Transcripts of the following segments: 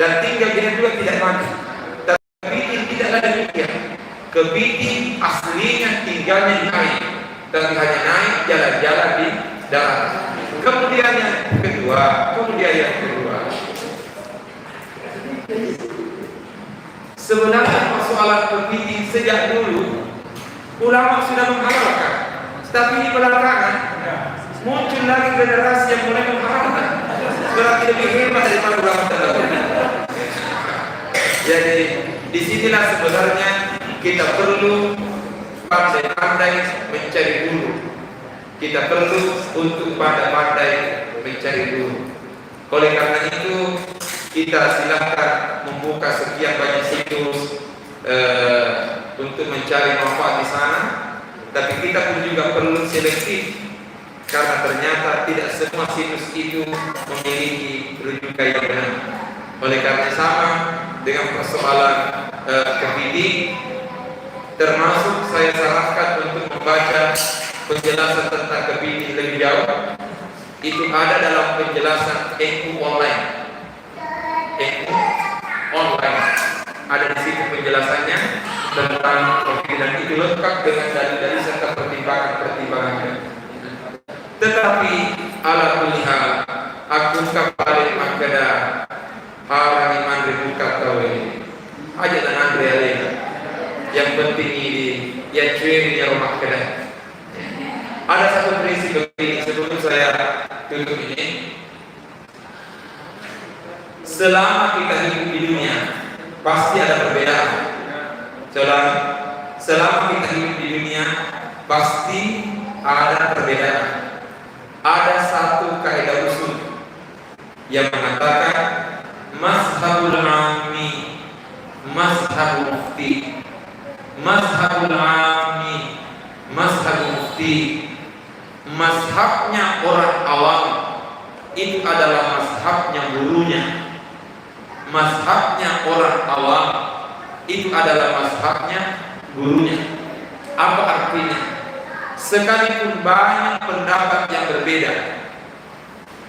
dan tinggalnya juga tidak mati. Kepiting tidaklah demikian. Kepiting aslinya tinggalnya di air, tapi hanya naik jalan-jalan di darat. Kemudian yang kedua, sebenarnya persoalan kepiting sejak dulu ulama sudah menghalalkan, tapi di belakangan muncul lagi generasi yang mulai menghalalkan. Berarti lebih hebat daripada ulama terdahulu. Jadi disinilah sebenarnya kita perlu pandai-pandai mencari guru. Kita perlu untuk pandai-pandai mencari guru. Oleh karena itu kita silakan membuka sekian banyak situs untuk mencari manfaat di sana. Tapi kita pun juga perlu selektif, karena ternyata tidak semua situs itu memiliki rujukan yang benar. Oleh karena sama dengan persoalan kepiting, termasuk saya sarankan untuk membaca penjelasan tentang kepiting lebih jauh. Itu ada dalam penjelasan NU online. NU online ada di situ penjelasannya tentang kepiting, dan itu lengkap dengan dalil-dalil serta pertimbangan-pertimbangannya. Tetapi ala kulli hal, aku kembali makada orang iman dibuka tahu ini aja dan Andre Alena. Yang penting ini ya cuy ya rumah kedai. Ada satu prinsip begini sebelum saya tutup ini. Selama kita hidup di dunia pasti ada perbedaan. Selama kita hidup di dunia pasti ada perbedaan. Ada satu kaidah usul yang mengatakan mazhabul ammi, mazhabul mufti. Mazhabul ammi, mazhabul mufti. Mazhabnya orang awam itu adalah mazhabnya gurunya. Mazhabnya orang awam itu adalah mazhabnya gurunya. Apa artinya? Sekalipun banyak pendapat yang berbeda,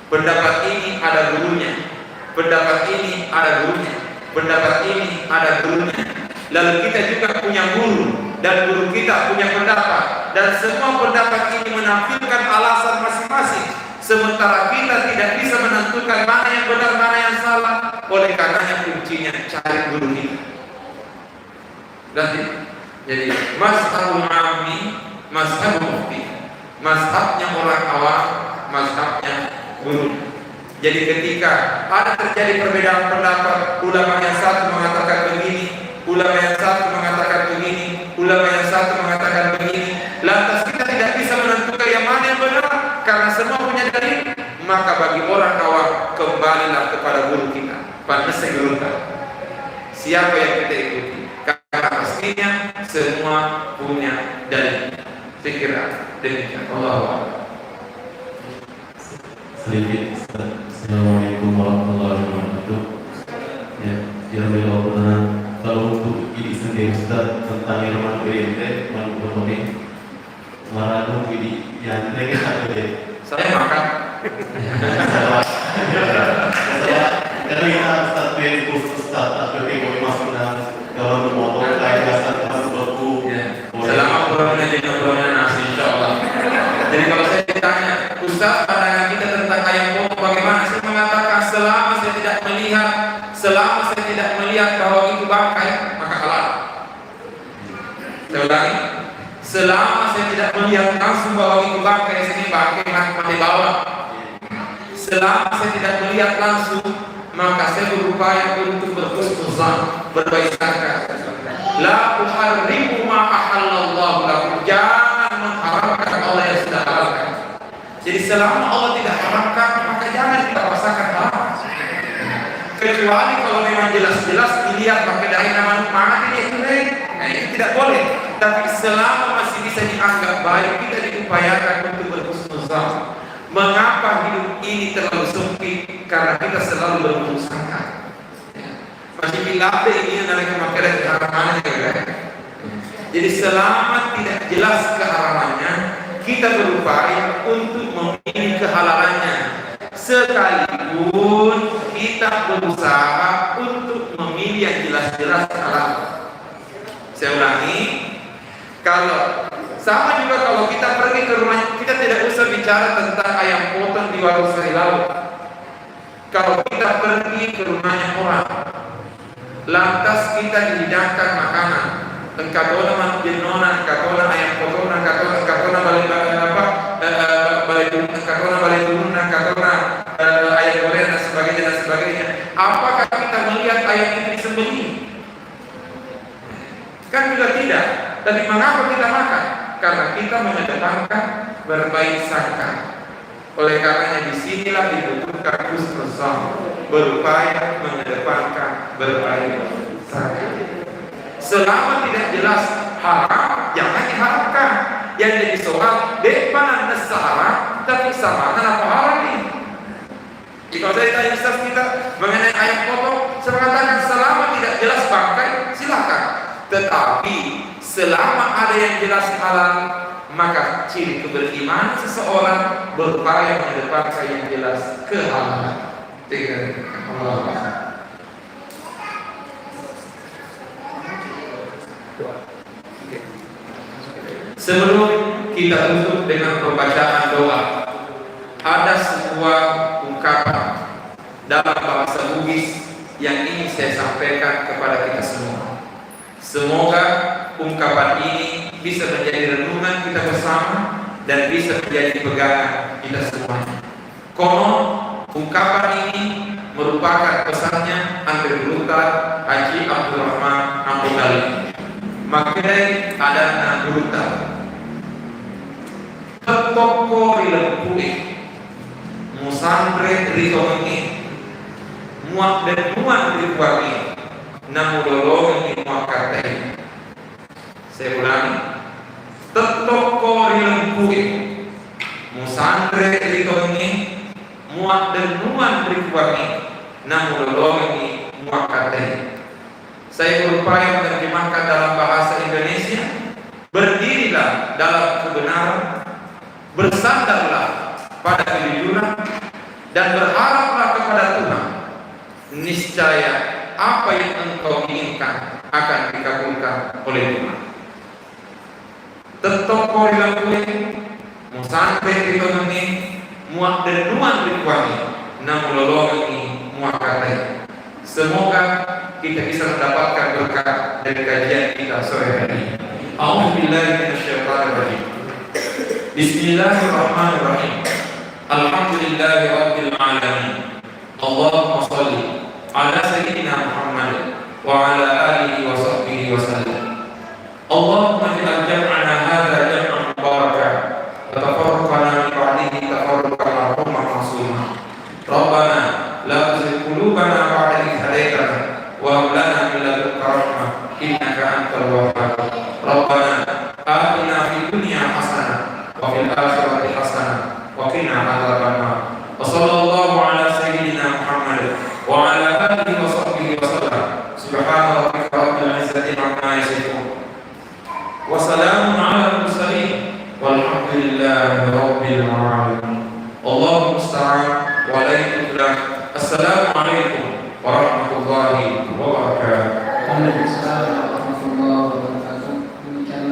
pendapat ini ada gurunya, pendapat ini ada gurunya, pendapat ini ada gurunya. Lalu kita juga punya guru, dan guru kita punya pendapat, dan semua pendapat ini menampilkan alasan masing-masing. Sementara kita tidak bisa menentukan mana yang benar, mana yang salah. Oleh karenanya kuncinya cari guru kita. Jadi mazhabul ammi, mazhabul mufti. Mazhabnya orang awam, mazhabnya guru. Jadi ketika ada terjadi perbedaan pendapat, ulama yang satu mengatakan begini, ulama yang satu mengatakan begini, ulama yang satu mengatakan begini, lantas kita tidak bisa menentukan yang mana yang benar karena semua punya dalil. Maka bagi orang awam, kembalilah kepada guru kita. Pantas segera siapa yang kita ikuti, karena pastinya semua punya dalil. Saya kira demikian. Allah. Sedikit. Assalamualaikum warahmatullahi wabarakatuh. Ya beliau kalau untuk ini sendiri Ustaz tentang Irman BNT Manugoni Marano ini yang mereka ada. Saya makan. Karena kita Ustaz BNT Ustaz atau BNT masuk dalam kalau motor kayak dasar masuk baku. Selama bulannya tidak bulannya nasi insyaallah. Jadi kalau saya ditanya, Ustaz pandangan kita tentang ayam potong bagaimana? Saya mengatakan selama saya tidak melihat bahwa itu bangkai, maka halal. Saya ulangi, selama saya tidak melihat langsung bahwa itu bangkai, sini bangkai mati bawah. Selama saya tidak melihat langsung, maka saya berupaya untuk berhusnuzan, berbaik sangka. La tuharrimu ma ahallallahu lakum, jangan mengharamkan Allah yang sudah halalkan. Jadi selama Allah tidak haramkan, maka jangan kita paksakan haram. Kecuali kalau memang jelas-jelas dilihat pakai dai nama mati itu itu tidak boleh. Tapi selama masih bisa dianggap baik, kita diupayakan untuk berhusnuzan. Mengapa hidup ini terlalu sempit? Karena kita selalu berhusnuzan. Masih bilang ini adalah kemakaran keharamannya, kan? Jadi selama tidak jelas keharamannya, kita berupaya untuk memilih kehalalannya. Sekalipun pun kita berusaha untuk memilih yang jelas-jelas halal. Saya ulangi, kalau sama juga kalau kita pergi ke rumah, kita tidak usah bicara tentang ayam potong di warung Sri Laut. Kalau kita pergi ke rumahnya orang, lantas kita dihidangkan makanan, engkatona manuk jenonan, engkatona ayam potongan, engkatona balai turun, engkatona ayam goreng dan sebagainya. Apakah kita melihat ayam itu disembelih? Kan juga tidak. Tapi mengapa kita makan? Karena kita mengedepankan berbaik sangka. Oleh karenanya disinilah dibutuhkan husnuzon, berupaya mengedepankan berbaik sangka. Selama tidak jelas haram, jangan diharapkan. Yang jadi soal depan nasara, tapi sama apa haram ini? Jika saya tanya Ustaz kita mengenai ayam potong, saya mengatakan selama tidak jelas bangkai, silakan. Tetapi selama ada yang jelas halal, maka ciri keberimanan seseorang berupaya mengedepankan yang jelas kehalalan. Sebelum kita tutup dengan pembacaan doa, ada sebuah ungkapan dalam bahasa Bugis yang ingin saya sampaikan kepada kita semua. Semoga ungkapan ini bisa menjadi renungan kita bersama dan bisa menjadi pegangan kita semuanya. Konon ungkapan ini merupakan pesannya Andre Gulutar Haji Abdurrahman Abu Talib. Makanya ada Gulutar. Tetoko rilempui, musandre ritomengi, muak dan muak rituali. Namun dolong ini muakatai. Saya ulangi, tetoko rilempui, musandre ritomengi, muak dan muak rituali. Namun dolong ini muakatai. Saya berupaya menerjemahkan dalam bahasa Indonesia. Berdirilah dalam kebenaran, bersandarlah pada kejujuran, dan berharaplah kepada Tuhan. Niscaya apa yang engkau inginkan akan dikabulkan oleh Tuhan. Tetoko rilakui, musampai ritomengi, muak dan nuan rikuani, namun lolongi muakatai. Semoga kita bisa mendapatkan berkah dari kajian kita sore hari ini. A'udzubillahi minasyaitonir Bismillahirrahmanirrahim. Alhamdulillahi rabbil alamin. Allahumma shalli ala sayyidina Muhammad wa ala alihi wa sahbihi wa sallam. Allahumma ij'al jam'ana hadza jam'an mubarakan wa tafarraqana min ba'dihi tafarruqan marhuman ma'suma. Rabbana la tuzigh qulubana ba'da idh hadaytana wa hab lana min ladunka rahmah innaka antal wahhab. Rabbana atina fid dunya hasanah wa fil akhirati hasanah wa qina adzabannar. Wa sallallahu ala sayyidina Muhammad wa ala alihi wa sahbihi wa sallam. Subhana rabbika rabbil izzati amma yasifun wa salamun ala al-mursalin walhamdulillahi rabbil alamin. Allahumma musta'an wa la ilaha illa. Assalamu alaikum